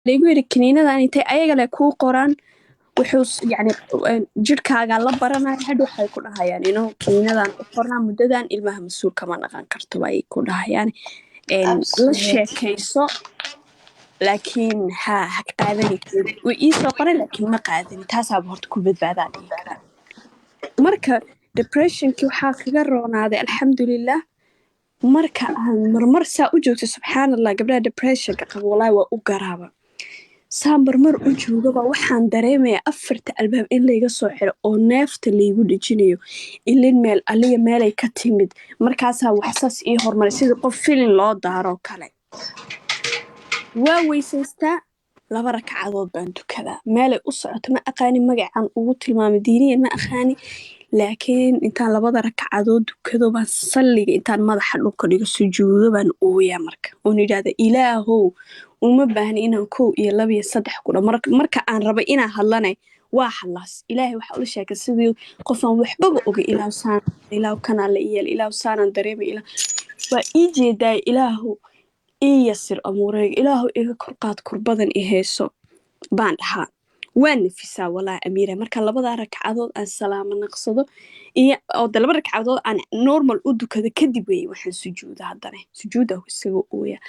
lagu yiri kiniinadan intay ayaga le kuu qoraan wuxuu yani jirkaaga la baranaya hadhow waxay ku dhahayaan inuu kiniinadan u qornaa muddadan ilmaha mas-uul kama dhaqan karto bay ku dhahayaan la sheekayso laakiin ha qaadani way iisoo qoran laakiin ma qaadani taasaaba horta ku badbaadaa dhihi karaa marka depressionkii waxaa kaga roonaaday alxamdulilah marka aan marmar saa u joogto subxaanallah gabdhaha depressionka qaba walaahi waa u garaaba saa marmar u joogaba waxaan dareemayaa 4 albaab in layga soo xiro oo neefta laygu dhejinayo ilin meel aliya meelay ka timid markaasaa waxsaas ii hormaray sidii qof filin loo daaro kale waa weysaystaa 2 ragcadood baan tukadaa meelay u socoto ma aqaani magacaan ugu tilmaamay diiniyan ma aqaani laakiin intaan 2 ragcadood tukado baan salliga intaan madaxa dhulka dhigo sujuudo baan ooyaa marka oon yidhaahda ilaahow uma baahni inaan 1 iyo 2 iyo 3 ku dha marka aan raba inaan hadlanay waa hadlaas ilaahay waxa ula sheegay sidii qofaan waxbaba oga ilaaw kana la iyeel ilaaw saanan dareemay ilaaw waa ii jeedaa ilaahow ii yasir amuureyga ilaahow iga korqaad kurbadan i heeso baan dhahaa waa nafisaa walaahi amiira marka 2 ragcadood aan salaamo naqsado iyo oo 2 ragcadood aan normal u dukado kadib weeye waxaan sujuuda haddana sujuuda isaga ooya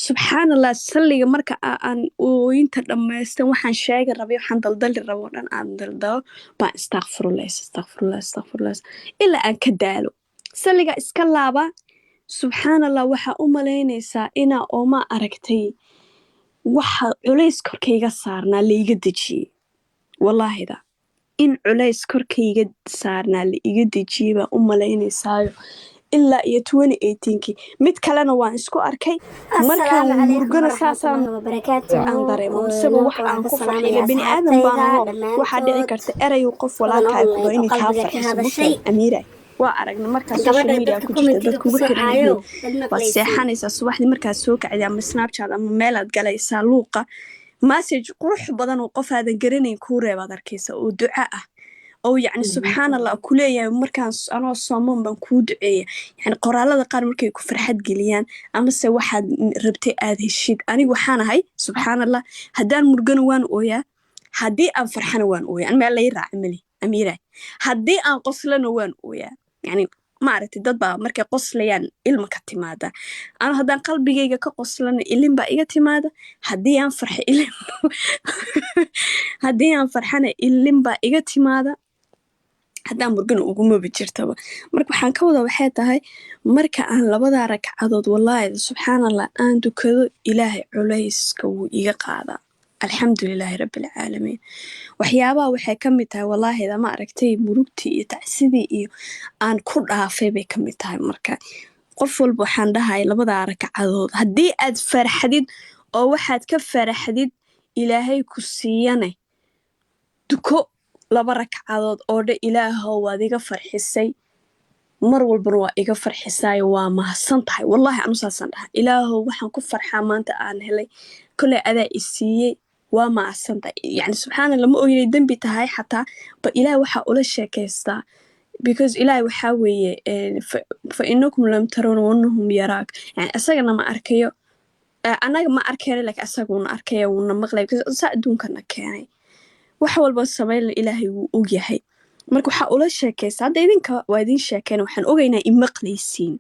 subxaanallah salliga marka aan ooyinta dhammaystan waxaan sheegi rabay waxaan daldali rabo dhan aan daldalo baan astaghfirullah ilaa aan ka daalo salliga iska laaba subxaanallah waxaa u malaynaysaa inaa ooma aragtay waxa culays korkayga saarnaa laiga dejiyey wallaahida in culays korkayga saarnaa la iga dejiyey baa u maleynaysaayo ilaa iyo 2018kii mid kalena waan isku arkay markaan murugana saasaan dareemo isagoo wax aan ku farxiyo bini aadan baan aho waxaa dhici karta erayu qof walaalkaaga kudo inay kaa farxiso amiira waa aragna markaa social media ku jirta dad kugu xiran waad seexanaysaa subaxdii markaad soo kacday ama snapchat ama meelaad galaysaa luuqa message qurux badan oo qof aadan garanayn kuu reebaad arkaysa oo duca ah oo yacni subxaanallah ku leeyahay markaan anoo sooman baan kuu duceeya yacni qoraalada qaar markay ku farxad geliyaan amase waxaad rabtay aad heshid anigu waxaan ahay subxaanallah haddaan murgana waan ooyaa haddii aan farxana waan ooyaa an meel lay raaca mali amiira haddii aan qoslana waan ooyaa يعني ما عرفتي dad baa markay qoslayaan ilma ka timaada ana hadaan qalbigayga ka qoslana ilin baa iga timaada hadii aan farxo ilin hadii aan farxana ilin baa iga timaada hadaan murgana ugu moobi jirtaba marka waxaan ka wada waxay tahay marka aan 2 ragcadood wallahi subxaanallah aan dukado ilaahay culayska wuu iga qaadaa alxamdulilaahi rabbil caalamiin waxyaabaha waxay ka mid tahay wallaahida ma aragtay murugtii iyo tacsidii iyo aan ku dhaafay bay ka mid tahay marka qof walba waxaan dhahay 2 ragcadood haddii aad farxadid oo waxaad ka farxadid ilaahay ku siiyane duko 2 ragcadood oo dha ilaahow waad iga farxisay mar walbana waa iga farxisaayo waa mahadsan tahay wallaahi anu saasaan dhahay ilaahow waxaan ku farxaa maanta aan helay koley adaa i siiyey waa maasanta yani subxaanallah ma oynay dembi tahay xataa ba ilaahay waxaa ula sheekaystaa because ilaahay waxaa weeye fa inakum lam tarawna wanahum yaraak yani asagana ma arkayo anaga ma arkayno laakiin asaguna arkaya wuuna maqlay saa adduunkana keenay wax walba sameeyna ilaahay wuu og yahay marka waxaa ula sheekaystaa hadda idinka waa idin sheekeen waxaan ogaynaa in maqlaysiin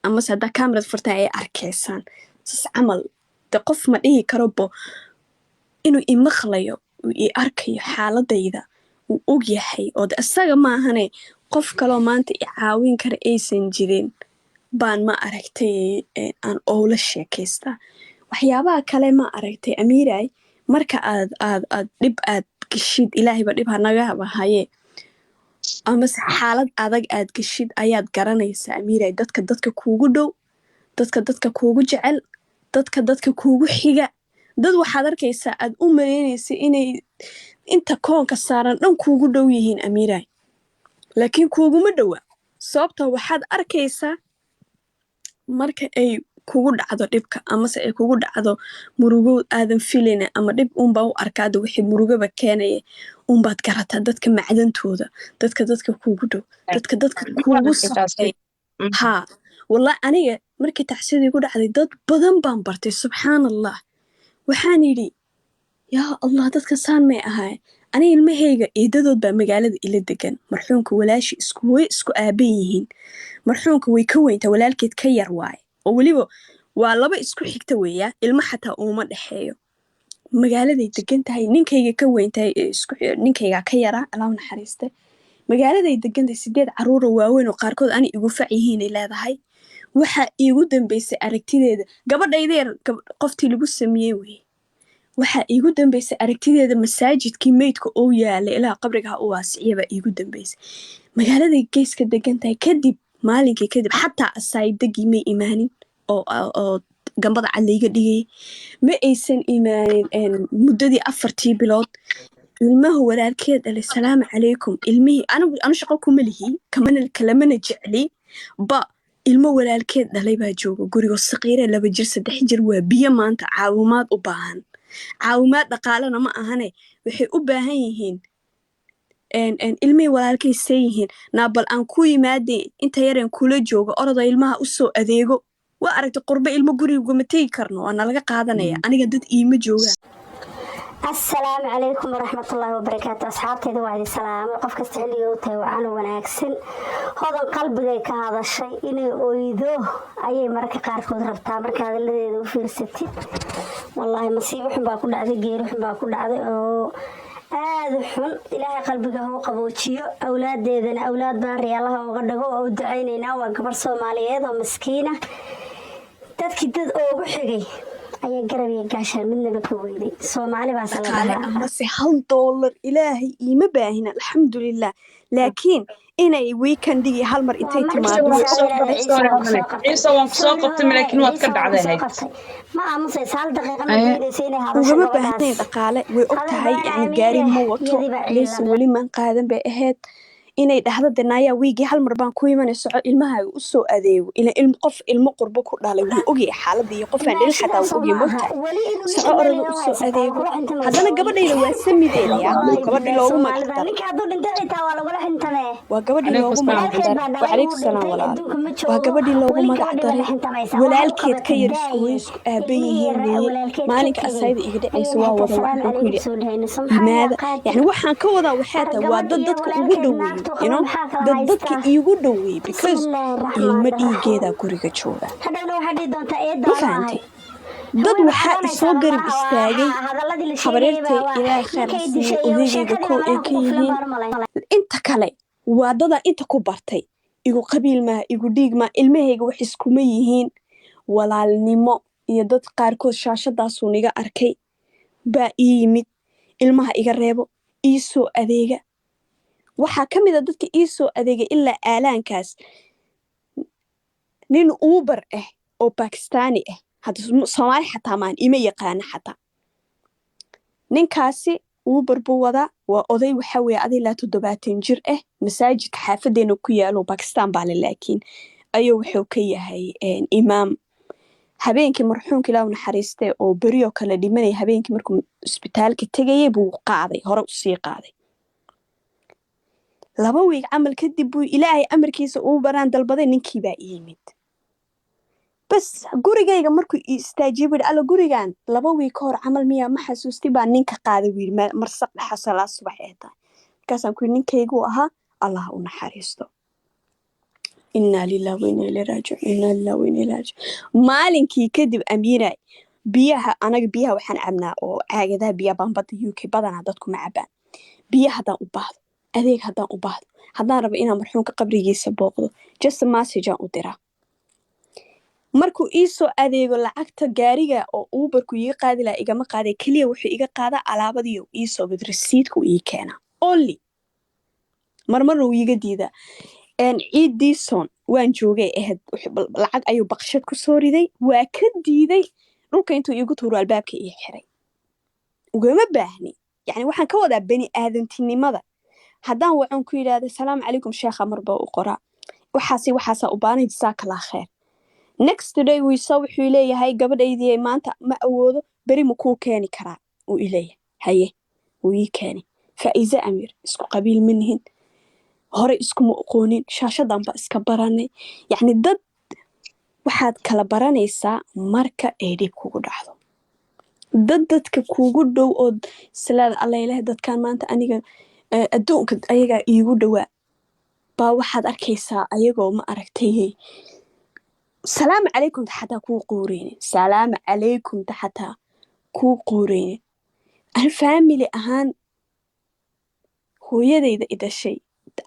amase haddaa kaamirad furtaa ay arkaysaan sas camal de qof ma dhihi karo bo inuu i maqlayo uu i arkayo xaaladayda uu og yahay oo de isaga maahane qof kaloo maanta i caawin kara aysan jirin baan ma aragtay aan oola sheekaystaa waxyaabaha kale ma aragtay amiiray marka aad dhib aad geshid ilaahayba dhib hanagaba haye amase xaalad adag aad geshid ayaad garanaysaa amiiray dadka kuugu dhow dadka kuugu jecel dadka kuugu xiga dad waxaad arkaysaa aad u maleynaysa inay inta koonka saaran dhan kuugu dhow yihiin amiiray laakiin kuuguma dhowa sababta waxaad arkaysaa marka ay kugu dhacdo dhibka amase ay kugu dhacdo murugo aadan filayna ama dhib unbaa u arkaada wixii murugaba keenaya unbaad garataa dadka macdantooda dadka kuugu dhow dadka kuugu safay wallahi aniga markii tacsidii ku dhacday dad badan baan bartay subxaanallah waxaan yidhi yaa allah dadka saan may ahaay ani ilmahayga eedadood baa magaalada ila degan marxuumka walaashi way isku aaban yihiin marxuumka way ka weyntaa walaalkeed ka yar waaye oo weliba waa laba isku xigta weeyaa ilmo xataa uuma dhexeeyo magaaladay degan tahay ninkayga ka weyntahay ninkaygaa ka yaraa alaa naxariiste magaaladay degantahay 8 caruura waaweyn oo qaarkood ani igu fac yihiinay leedahay waxaa iigu dambeysay aragtideeda gabadhaydeer qoftii lagu sameeyey weye waxaa iigu dambeysay aragtideeda masaajidkii meydka oo yaalay ilaa qabrigaha u waasiciyabaa iigu dambeysay magaaladay geeska degan tahay kadib maalinkii kadib xataa asaydagii may imaanin oo gambada cad layga dhigayay ma aysan imaanin muddadii 4 bilood ilmaha walaalkeed dhalay salaamu calaykum ilmihii anu shaqo kuma lihi kalamana jecli ba ilmo walaalkeed dhalay baa jooga gurigo saqiire 2 jir 3 jir waa biyo maanta caawimaad u baahan caawimaad dhaqaalena ma ahane waxay u baahan yihiin ilmihii walaalkay see yihiin naabal aan ku yimaadeen inta yareen kula jooga oroda ilmaha u soo adeego waa aragtay qurbe ilmo guriguma tegi karno waa nalaga qaadanaya aniga dad iima joogaan السلام عليكم ورحمة الله وبركاته أصحابتي وعدي السلام وقف كستحلي وتي وعنو وناكسن هذا قلبي كهذا الشيء إني أريده أي مركة قاركود ربطة مركة هذا الذي يدو في رستي والله مصيبة حبا كل عدي غير حبا كل عدي هذا حن إلهي قلبك هو قبوتشيو أولاد ديدن أولاد باري الله وغدقوا أو دعينينا وكبر صوماليات ومسكينة تذكي تد أو بحقي ayaa garabay gaashaan midnaba ka weyday Soomaali baa salaam amase $1 ilaahay iima baahina alxamdulillah laakiin inay weekendigi hal mar intay timaado ciise waan soo qabtay laakiin waad ka dhacday ma aamusay 1 daqiiqo ma diidaysay inay hadasho ugama baahnayn dhaqaale way ogtahay yani gaari ma wato leeso weli maan qaadan bay ahayd inay dhahdo danaya wiigi hal mar baan ku imanayso ilmaha u soo adeego ilmo qof ilmo qurbo ku dhalay wuu ogyahay xaaladii iyo qofaan dhil xataa uu ogyahay mogta soo orada u soo adeego haddana gabadhayda waa samideeya gabadhi loogu magacdaro ninka hadduu dhintay xitaa waa lagula xintamee waa gabadhii loogu magacdaray wacalaykum salaam walaal waa gabadhii loogu magacdaray walaalkeed ka yar way isku aaban yihiin weeye maalinka asayda iga dhacaysa waa wada waxaan ku yidhi imaada yani waxaan ka wadaa waxaa tahay waa dadka ugu dhoweeyey dadka iigu dhoweeyey because ilmo dhiigeeda guriga jooga ma fahantay dad waxaa isoo garab istaagay habareertay ilaahay khayr siiye odaygeeda kow ay ka yihiin inta kale waa dadaa inta ku bartay igu qabiil maaha igu dhiig maaha ilmahayga wax iskuma yihiin walaalnimo iyo dad qaarkood shaashadaasuu niga arkay baa ii yimid ilmaha iga reebo ii soo adeega waxaa ka mid a dadka ii soo adeegay ilaa aalaankaas nin uubar ah oo bakistaani ah hadda soomaali xataa maan ima yaqaana xataa ninkaasi uubar buu wadaa waa oday waxaa weeye adii 70 jir ah masaajidka xaafadeena ku yaalo bakistaan baa le laakiin ayuu wuxuu ka yahay imaam habeenkii marxuumka ilaahu naxariistay oo beriyo kale dhimanay habeenkii markuu isbitaalka tegayay buu qaaday hore u sii qaaday 2 wiig camal kadib buu ilaahay amarkiisa uu baraan dalbaday ninkii baa yimid bas gurigayga markuu istaajibay alla gurigan 2 wiig hor camal miya ma xasuusti baa ninka qaaday wiil marsaq dhaxa salaad subax ee tahay kaasaan ku ninkaygu ahaa allah u naxariisto inna lillahi wa inna ilayhi raaji'un inna lillahi wa inna ilayhi raaji'un maalinkii kadib amiiray biyaha waxaan cabnaa oo caagadaha biyaha bambada UK badanaa dadku ma cabaan biyaha hadaan u baahdo adeeg haddaan u baahdo haddaan rabo inaan marxuumka qabrigiisa booqdo just a message aan u diraa markuu ii soo adeego lacagta gaariga oo uubarku iga qaadi lahaa igama qaaday keliya wuxuu iga qaadaa alaabadiiyo ii soo gad rasiidka uu ii keenaa only marmarna uu iga diidaa ciidiison waan joogay ahayd lacag ayuu baqshad ku soo riday waa ka diiday dhulka intuu iigu tuuro albaabka ii xiray ugama baahni yani waxaan ka wadaa bani aadantinimada haddaan wacan ku yidhaahdo salaamu calaykum sheekha marba u qoraa waxaasaa u baanay jazaakallaa kheer next day wiisa wuxuu leeyahay gabadhaydii maanta ma awoodo beri ma kuu keeni karaa uu ileeyahay haye wuu ii keeni faa'iize amiir isku qabiil ma nihin hore iskuma aqoonin shaashadan baa iska baranay yacni dad waxaad kala baranaysaa marka ay dhib kugu dhacdo dadka kuugu dhow ood islaada alla ilaah dadkan maanta aniga adduunka ayagaa iigu dhowaa baa waxaad arkaysaa ayagoo ma aragtay salaamu calaykumta xataa kuu quureynin salaamu calaykumta xataa kuu quureynin an faamili ahaan hooyadayda i dhashay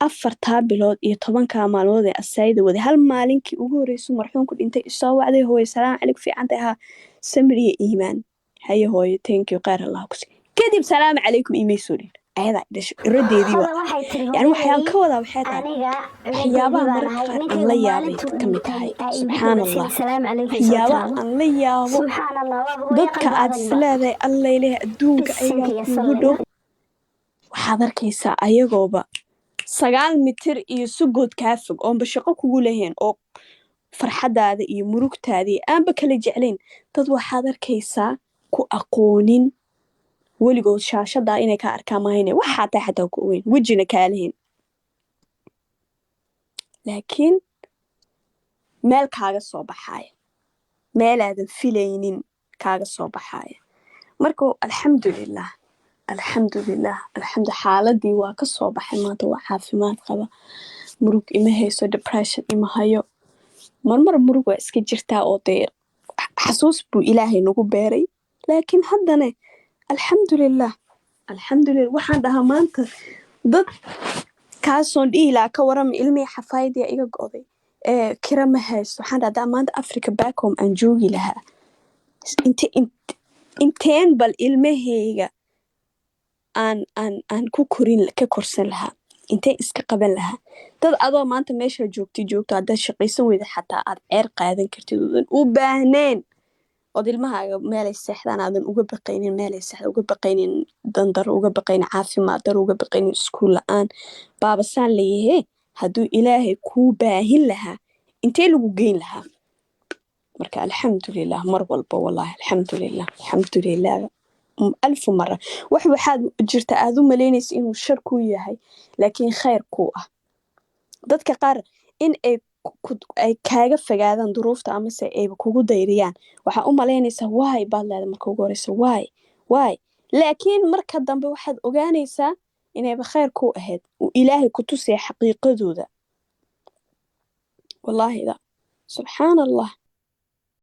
4 bilood iyo 10 maalmood ee asaayida waday hal maalinkii ugu horreysay marxuumku dhintay isoo wacday hooyo salaamu calaykum fiicantay ahaa samir iyo iimaan haye hooyo thank you qaar allah ku sii kadib salaamu calaykum iimaysoo dhin ayadaa i dhashay iradeedii waa yani waxyaan ka wadaa waxay tahay waxyaabaha mararka qaar aan la yaabay ka mid tahay subxaan allah waxyaabaha aan la yaabo dadka aad isleedahay alla ilaah adduunka ayagaa kuugu dhow waxaad arkaysaa ayagooba 9 mitir iyo sugood kaa fog oonba shaqo kugu lahayn oo farxadaada iyo murugtaada iyo aanba kala jeclayn dad waxaad arkaysaa ku aqoonin weligood shaashadaa inay ka arkaan mahayne waxaa taa xataa ku ogeyn wejina kaa lahayn laakiin meel kaaga soo baxaaya meelaadan filaynin kaaga soo baxaaya marka alxamdulilah xaaladii waa ka soo baxay maanta waa caafimaad qaba murug ima hayso depression ima hayo marmar murug waa iska jirtaa oo dee xasuus buu ilaahay nagu beeray laakiin haddana alxamdulilah waxaan dhahaa maanta dad kaasoon dhihi lahaa ka warama ilmihii xafaayadii iga go'day kira ma haysto waxaan dhahaa maanta Africa back home aan joogi lahaa inteen bal ilmahayga aan ka korsan lahaa intee iska qaban lahaa dad adoo maanta meesha joogto haddaad shaqaysan weyda xataa aad ceer qaadan kartid oodan u baahneen ood ilmahaaga meelay seexdaan aadan uga baqaynin meelay seexda uga baqaynin dandaro uga baqaynin caafimaad daro uga baqaynin iskuul la-aan baabasaan leeyahe hadduu ilaahay kuu baahin lahaa intee lagu geyn lahaa marka alxamdulilah mar walba wallahi alxamdulilah alfu mara waxaad jirta aad u malaynaysa inuu shar kuu yahay laakiin khayr kuu ah dadka qaar in ay kaaga fogaadaan duruufta amase ayba kugu dayriyaan waxaa u malaynaysaa waay baad leedahay marka ugu horeysa waay laakiin marka dambe waxaad ogaanaysaa inayba khayr kuu ahayd uu ilaahay ku tusaya xaqiiqadooda wallaahida subxaan allah